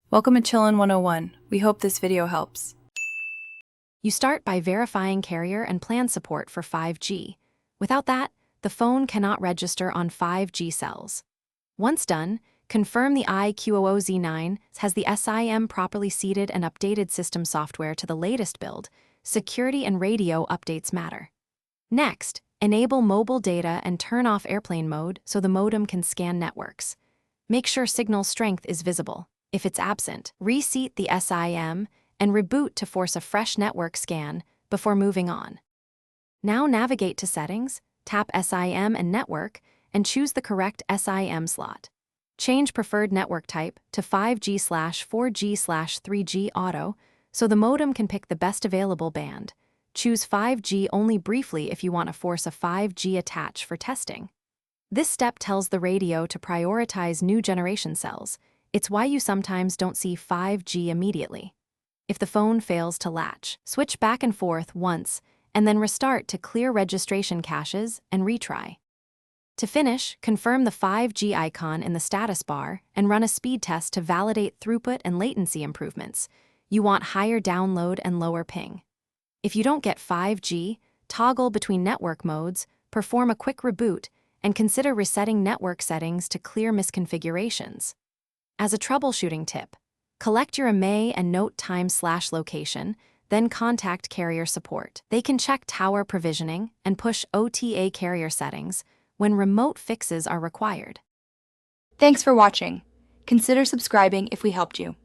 Welcome to Chillin' 101. We hope this video helps. You start by verifying carrier and plan support for 5G. Without that, the phone cannot register on 5G cells. Once done, confirm the Iqoo Z9s has the SIM properly seeded and updated system software to the latest build. Security and radio updates matter. Next, enable mobile data and turn off airplane mode so the modem can scan networks. Make sure signal strength is visible. If it's absent, reseat the SIM and reboot to force a fresh network scan before moving on. Now navigate to Settings, tap SIM and Network, and choose the correct SIM slot. Change preferred network type to 5G/4G/3G auto so the modem can pick the best available band. Choose 5G only briefly if you want to force a 5G attach for testing. This step tells the radio to prioritize new generation cells. It's why you sometimes don't see 5G immediately. If the phone fails to latch, switch back and forth once, and then restart to clear registration caches and retry. To finish, confirm the 5G icon in the status bar and run a speed test to validate throughput and latency improvements. You want higher download and lower ping. If you don't get 5G, toggle between network modes, perform a quick reboot, and consider resetting network settings to clear misconfigurations. As a troubleshooting tip, collect your IMEI and note time/location, then contact carrier support. They can check tower provisioning and push OTA carrier settings when remote fixes are required. Thanks for watching. Consider subscribing if we helped you.